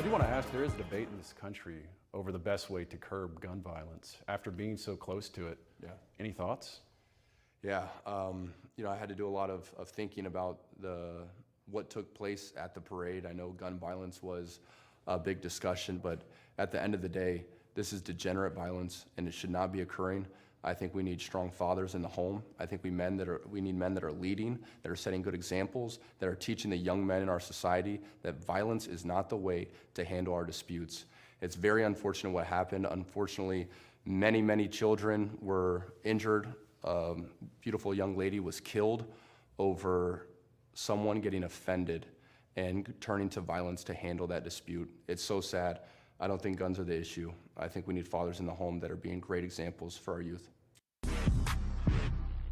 do want to ask, there is a debate in this country over the best way to curb gun violence. After being so close to it, any thoughts? Yeah, I had to do a lot of thinking about what took place at the parade. I know gun violence was a big discussion, but at the end of the day, this is degenerate violence and it should not be occurring. I think we need strong fathers in the home. I think we need men that are leading, that are setting good examples, that are teaching the young men in our society that violence is not the way to handle our disputes. It's very unfortunate what happened. Unfortunately, many, many children were injured. A beautiful young lady was killed over someone getting offended and turning to violence to handle that dispute. It's so sad. I don't think guns are the issue. I think we need fathers in the home that are being great examples for our youth.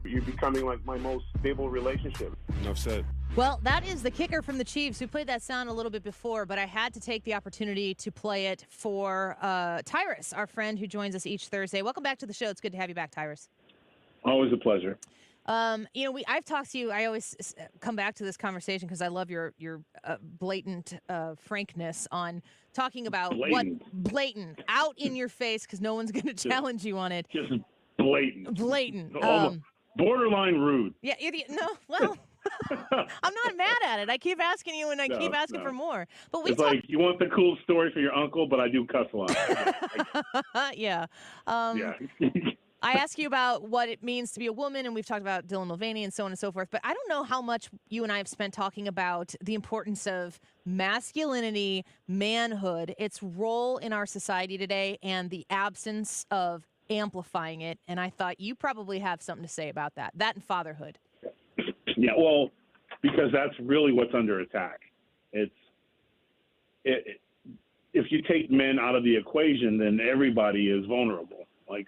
You're becoming like my most stable relationship. Enough said. Well, that is the kicker from the Chiefs. We played that sound a little bit before, but I had to take the opportunity to play it for Tyrus, our friend who joins us each Thursday. Welcome back to the show. It's good to have you back, Tyrus. Always a pleasure. I've talked to you. I always come back to this conversation because I love your blatant frankness on talking about blatant out in your face, because no one's going to challenge you on it. Just blatant. Blatant. Borderline rude. Yeah. No. Well, I'm not mad at it. I keep asking you, and I keep asking for more. But it's like, you want the cool story for your uncle, but I do cuss a lot. Yeah. Yeah. I ask you about what it means to be a woman, and we've talked about Dylan Mulvaney and so on and so forth, but I don't know how much you and I have spent talking about the importance of masculinity, manhood, its role in our society today, and the absence of amplifying it. And I thought you probably have something to say about that and fatherhood. Yeah, well, because that's really what's under attack. If you take men out of the equation, then everybody is vulnerable. Like,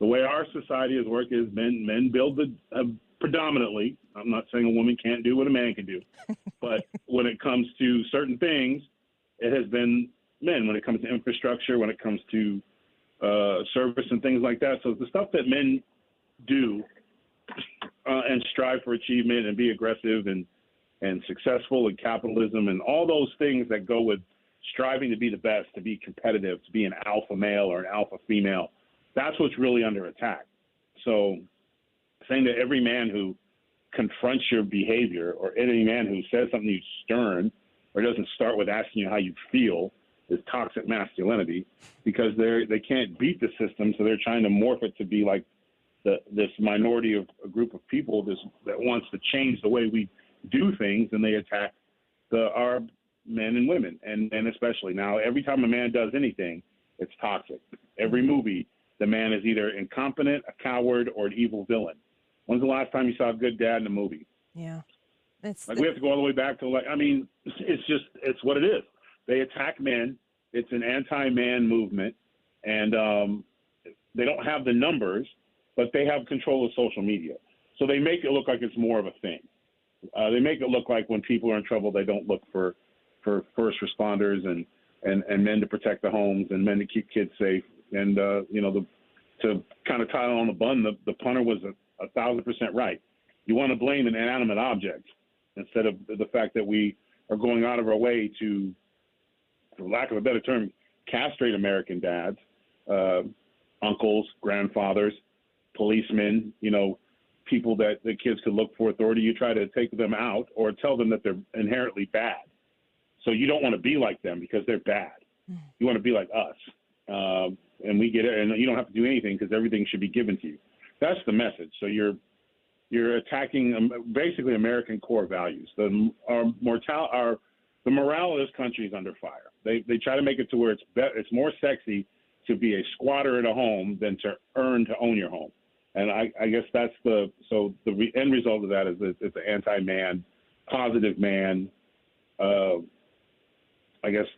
the way our society has worked is men build predominantly. I'm not saying a woman can't do what a man can do, but when it comes to certain things, it has been men. When it comes to infrastructure, when it comes to service and things like that. So the stuff that men do and strive for achievement and be aggressive and successful in capitalism and all those things that go with striving to be the best, to be competitive, to be an alpha male or an alpha female. That's what's really under attack. So saying that every man who confronts your behavior or any man who says something to you stern or doesn't start with asking you how you feel is toxic masculinity, because they can't beat the system, so they're trying to morph it to be like this minority of a group of people that wants to change the way we do things, and they attack our men and women, and especially now every time a man does anything, it's toxic. Every movie, the man is either incompetent, a coward, or an evil villain. When's the last time you saw a good dad in a movie? Yeah. We have to go all the way back to it's what it is. They attack men. It's an anti-man movement, and they don't have the numbers, but they have control of social media. So they make it look like it's more of a thing. They make it look like when people are in trouble, they don't look for first responders and men to protect the homes and men to keep kids safe. And, to kind of tie on the bun, the punter was 1,000% right. You want to blame an inanimate object instead of the fact that we are going out of our way to, for lack of a better term, castrate American dads, uncles, grandfathers, policemen, people that the kids could look for authority. You try to take them out or tell them that they're inherently bad. So you don't want to be like them because they're bad. You want to be like us. And we get it, and you don't have to do anything because everything should be given to you. That's the message. So you're attacking basically American core values. The morale of this country is under fire. They try to make it to where it's more sexy to be a squatter at a home than to earn to own your home. And I guess that's the end result of that is it's an anti-man, positive man. I guess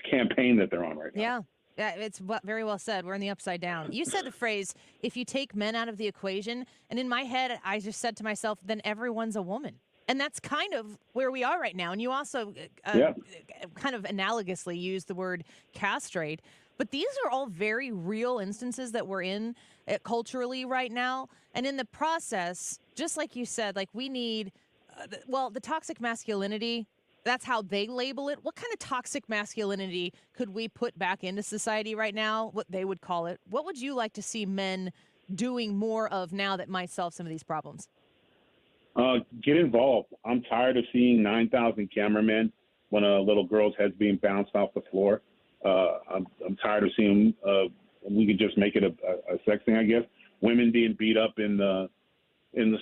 campaign that they're on right now. Yeah. Yeah, it's very well said. We're in the upside down. You said the phrase, if you take men out of the equation, and in my head, I just said to myself, then everyone's a woman. And that's kind of where we are right now. And you also kind of analogously used the word castrate. But these are all very real instances that we're in culturally right now. And in the process, just like you said, like we need, the toxic masculinity that's how they label it. What kind of toxic masculinity could we put back into society right now? What they would call it? What would you like to see men doing more of now that might solve some of these problems? Get involved. I'm tired of seeing 9,000 cameramen when a little girl's head's being bounced off the floor. I'm tired of seeing. We could just make it a sex thing, I guess. Women being beat up in the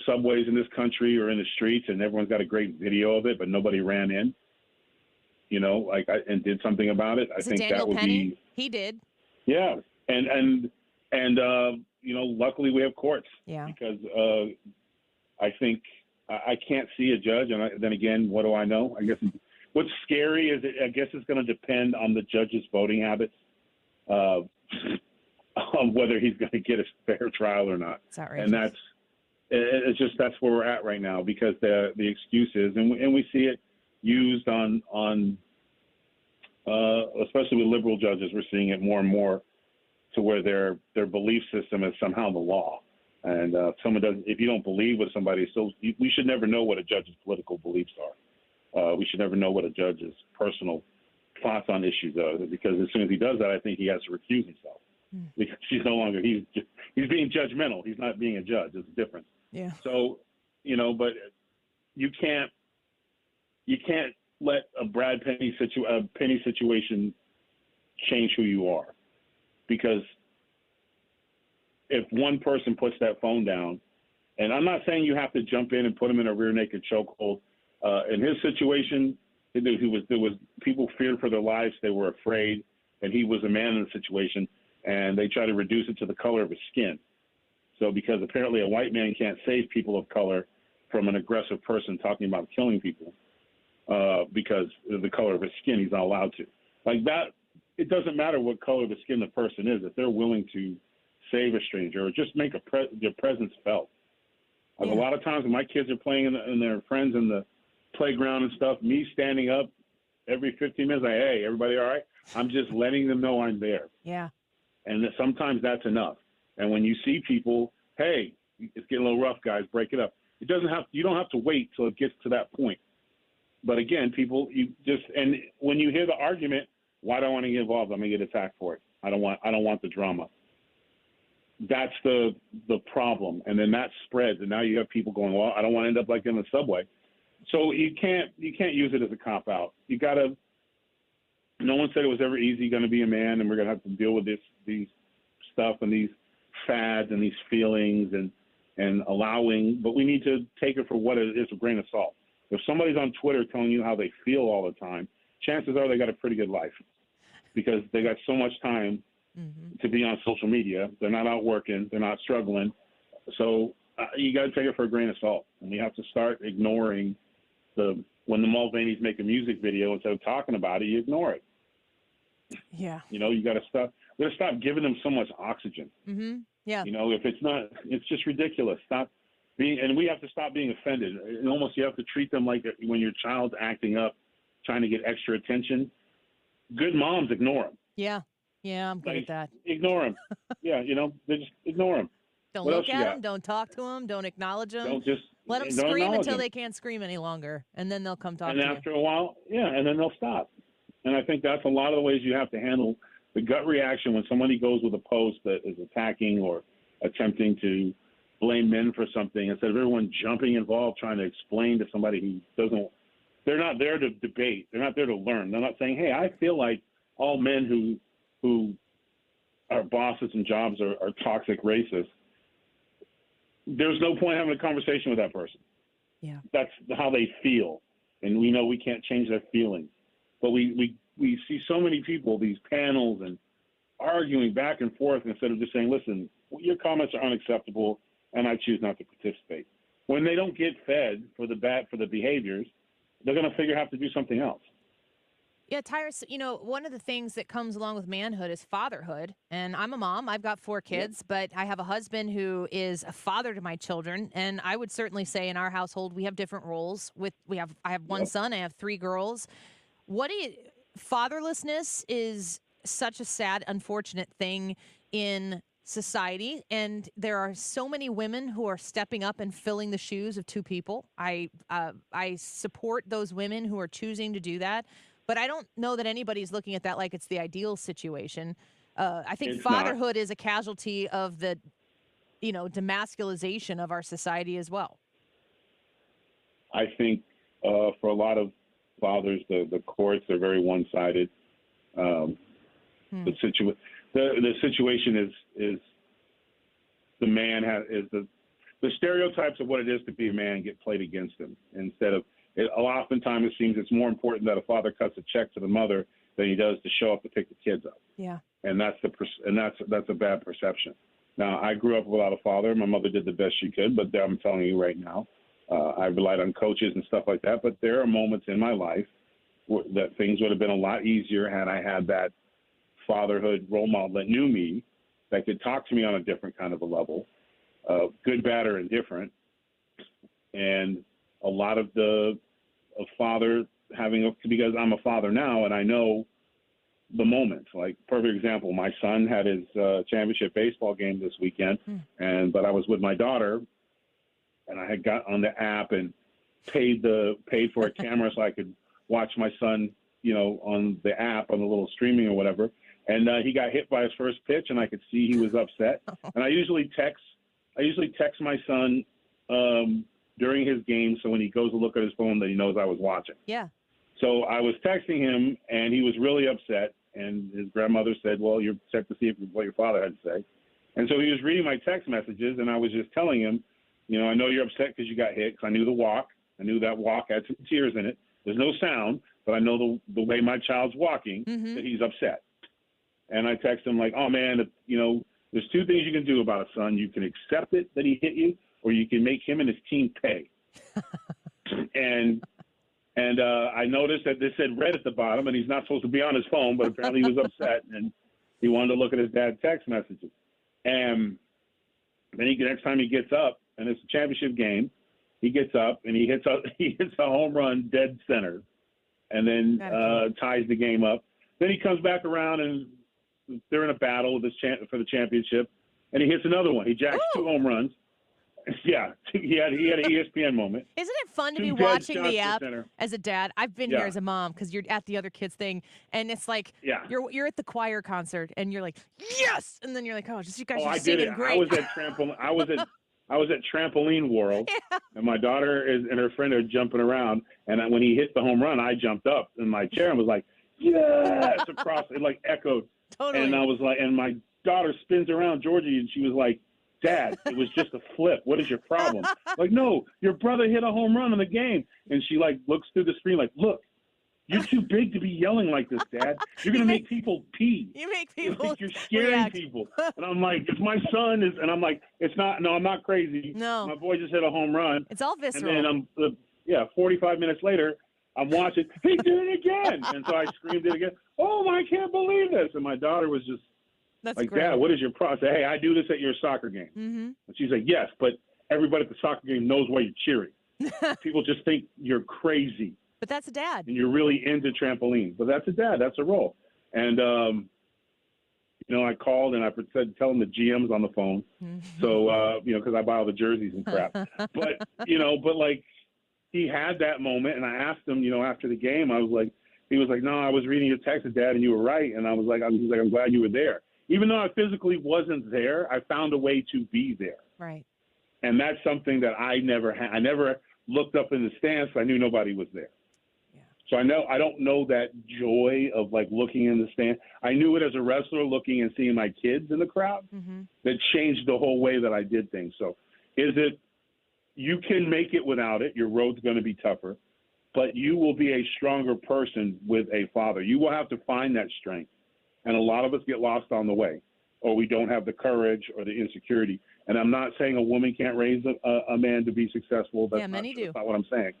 subways in this country or in the streets, and everyone's got a great video of it, but nobody ran in. And did something about it. I think Daniel that would Penny? be. He did. Yeah, and luckily we have courts. Yeah. Because I think I can't see a judge, and then again, what do I know? I guess what's scary is I guess it's going to depend on the judge's voting habits, on whether he's going to get a fair trial or not. It's outrageous. And that's where we're at right now, because the excuses, and we see it used on especially with liberal judges. We're seeing it more and more to where their belief system is somehow the law. And if you don't believe what somebody, we should never know what a judge's political beliefs are. We should never know what a judge's personal thoughts on issues are, because as soon as he does that, I think he has to recuse himself, because he's being judgmental. He's not being a judge. It's a difference. Yeah. So, but you can't let a Penny situation change who you are, because if one person puts that phone down, and I'm not saying you have to jump in and put him in a rear naked chokehold. In his situation, there was people feared for their lives. They were afraid, and he was a man in the situation, and they try to reduce it to the color of his skin. So because apparently a white man can't save people of color from an aggressive person talking about killing people, because of the color of his skin, he's not allowed to. Like that, it doesn't matter what color of the skin the person is. If they're willing to save a stranger or just make their presence felt. Like a lot of times when my kids are playing and their friends in the playground and stuff, me standing up every 15 minutes, like, hey, everybody all right? I'm just letting them know I'm there. Yeah. And sometimes that's enough. And when you see people, hey, it's getting a little rough, guys, break it up. You don't have to wait till it gets to that point. But again, and when you hear the argument, why do I want to get involved? I'm going to get attacked for it. I don't want the drama. That's the problem. And then that spreads, and now you have people going, well, I don't want to end up like in the subway. So you can't use it as a cop out. You got to. No one said it was ever easy going to be a man, and we're going to have to deal with these stuff and these fads and these feelings and allowing. But we need to take it for what it is, a grain of salt. If somebody's on Twitter telling you how they feel all the time, chances are they got a pretty good life, because they got so much time to be on social media. They're not out working. They're not struggling. So you got to take it for a grain of salt. And we have to start ignoring when the Mulvaney's make a music video, instead of talking about it, you ignore it. Yeah. You got to stop. We got to stop giving them so much oxygen. Mm-hmm. Yeah. If it's not, it's just ridiculous. And we have to stop being offended. And almost you have to treat them like when your child's acting up, trying to get extra attention. Good moms ignore them. Yeah. Yeah, I'm good at that. Ignore them. Yeah, they just ignore them. Don't look at them. Don't talk to them. Don't acknowledge them. Let them scream until they can't scream any longer, and then they'll come talk to you. And after a while, and then they'll stop. And I think that's a lot of the ways you have to handle the gut reaction when somebody goes with a post that is attacking or attempting to blame men for something, instead of everyone jumping involved trying to explain to somebody who doesn't. They're not there to debate. They're not there to learn. They're not saying, hey, I feel like all men who are bosses and jobs are toxic racists. There's no point having a conversation with that person. Yeah. That's how they feel. And we know we can't change their feelings. But we see so many people, these panels, and arguing back and forth instead of just saying, listen, your comments are unacceptable and I choose not to participate. When they don't get fed for the behaviors, they're going to have to do something else. Yeah, Tyrus, one of the things that comes along with manhood is fatherhood. And I'm a mom. I've got 4 kids, but I have a husband who is a father to my children. And I would certainly say in our household, we have different roles. I have 1 son, I have 3 girls. Fatherlessness is such a sad, unfortunate thing in society, and there are so many women who are stepping up and filling the shoes of two people. I support those women who are choosing to do that, but I don't know that anybody's looking at that like it's the ideal situation. I think It's not. fatherhood is a casualty of the, demasculization of our society as well. I think for a lot of fathers, the courts are very one-sided. The situation is the man is the stereotypes of what it is to be a man get played against him instead of it. Oftentimes it seems it's more important that a father cuts a check to the mother than he does to show up to pick the kids up. Yeah, and that's a bad perception. Now, I grew up without a father. My mother did the best she could, but I'm telling you right now, I relied on coaches and stuff like that. But there are moments in my life that things would have been a lot easier had I had that fatherhood role model that knew me, that could talk to me on a different kind of a level, good, bad, or indifferent. And a lot of a father because I'm a father now and I know the moments. Like, perfect example, my son had his championship baseball game this weekend, but I was with my daughter, and I had got on the app and paid for a camera so I could watch my son, on the app, on the little streaming or whatever. And he got hit by his first pitch, and I could see he was upset. And I usually text my son during his game, so when he goes to look at his phone, that he knows I was watching. Yeah. So I was texting him, and he was really upset. And his grandmother said, "Well, you're upset to see what your father had to say." And so he was reading my text messages, and I was just telling him, I know you're upset because you got hit. Because I knew the walk. I knew that walk had some tears in it. There's no sound, but I know the way my child's walking that he's upset. And I text him like, "Oh man, there's two things you can do about it, son. You can accept it that he hit you, or you can make him and his team pay." And I noticed that this said red at the bottom, and he's not supposed to be on his phone, but apparently he was upset, and he wanted to look at his dad's text messages. And then next time he gets up, and it's a championship game, he gets up and he hits a home run dead center, and then ties the game up. Then he comes back around, and they're in a battle for the championship, and he hits another one. He jacks 2 home runs. Yeah, he had an ESPN moment. Isn't it fun to be Two dead watching shots the to app center. as a dad? I've been here as a mom because you're at the other kids thing, and it's like you're at the choir concert, and you're like, yes, and then you're like, oh, just you guys are singing great. I was at Trampoline World, and my daughter and her friend are jumping around, and when he hit the home run, I jumped up in my chair and was like, yes, across it, like echoed. Totally. And I was like, and my daughter spins around Georgie, and she was like, "Dad, it was just a flip. What is your problem?" Like, "No, your brother hit a home run in the game." And she looks through the screen like, "Look, you're too big to be yelling like this, Dad. You're gonna make people pee. You make people You're scaring react. people." And I'm like, "It's my son." And I'm like, "It's not. No, I'm not crazy. No. My boy just hit a home run." It's all visceral. And then 45 minutes later, I'm watching. He did it again. And so I screamed it again. "Oh, I can't believe this!" And my daughter was just. That's Like, great. "Dad, what is your problem?" I say, "Hey, I do this at your soccer game." And she's like, "Yes, but everybody at the soccer game knows why you're cheering. People just think you're crazy But that's a dad. and you're really into trampoline." But that's a dad. That's a role. And, I called and I said, tell him the GM's on the phone. So, because I buy all the jerseys and crap. But, he had that moment. And I asked him, after the game, he was like, "No, I was reading your text, Dad, and you were right." And I was like, "I'm glad you were there." Even though I physically wasn't there, I found a way to be there. Right. And that's something that I never had. I never looked up in the stands. So I knew nobody was there. Yeah. So I don't know that joy of looking in the stand. I knew it as a wrestler, looking and seeing my kids in the crowd. That changed the whole way that I did things. So you can make it without it. Your road's going to be tougher, but you will be a stronger person with a father. You will have to find that strength. And a lot of us get lost on the way, or we don't have the courage or the insecurity. And I'm not saying a woman can't raise a man to be successful. Many do. That's not what I'm saying.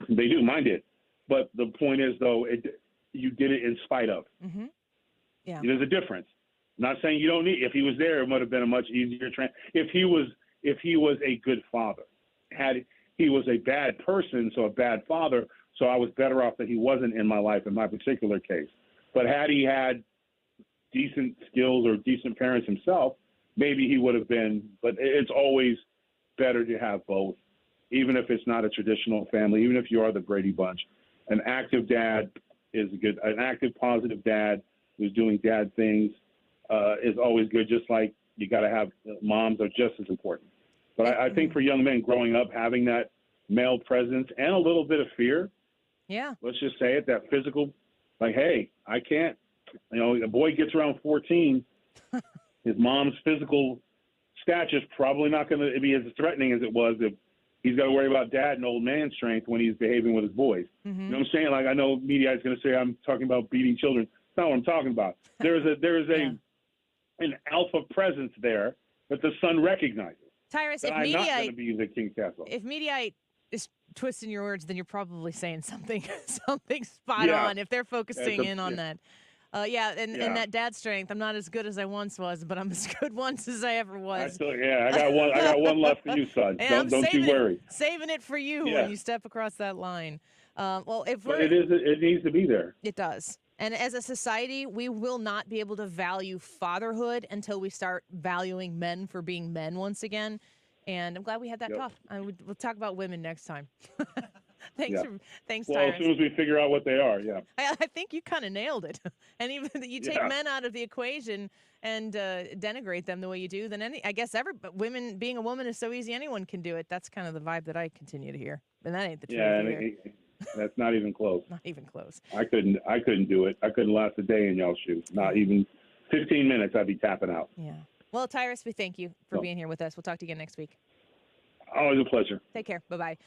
They do. Mine did. But the point is, though, you did it in spite of. Yeah. There's a difference. I'm not saying you don't need. If he was there, it would have been a much easier. If he was a good father, he was a bad person, so a bad father. So I was better off that he wasn't in my life in my particular case. But had he had decent skills or decent parents himself, maybe he would have been, but it's always better to have both, even if it's not a traditional family, even if you are the Brady Bunch. An active dad is good. An active, positive dad who's doing dad things is always good, just like you got to have moms are just as important. But I think for young men growing up, having that male presence and a little bit of fear, let's just say it, that physical, like, hey, I can't, a boy gets around 14, his mom's physical stature is probably not going to be as threatening as it was if he's got to worry about dad and old man strength when he's behaving with his boys. Mm-hmm. You know what I'm saying? Like, I know media is going to say I'm talking about beating children. That's not what I'm talking about. There is an alpha presence there that the son recognizes. Tyrus, if I'm not going to be the King Castle. If Mediaite is twisting your words, then you're probably saying something spot on if they're focusing in on that. And that dad strength. I'm not as good as I once was, but I'm as good once as I ever was. I got one left for you, son. And don't you worry. Saving it for you when you step across that line. It needs to be there. It does. And as a society, we will not be able to value fatherhood until we start valuing men for being men once again. And I'm glad we had that talk. We'll talk about women next time. Thanks, well, Tyrus. As soon as we figure out what they are, I think you kind of nailed it. And even you take men out of the equation and denigrate them the way you do, then I guess women being a woman is so easy anyone can do it. That's kind of the vibe that I continue to hear, and that ain't the truth either. That's not even close. Not even close. I couldn't do it. I couldn't last a day in y'all's shoes. Not even 15 minutes. I'd be tapping out. Yeah. Well, Tyrus, we thank you for being here with us. We'll talk to you again next week. Always a pleasure. Take care. Bye-bye.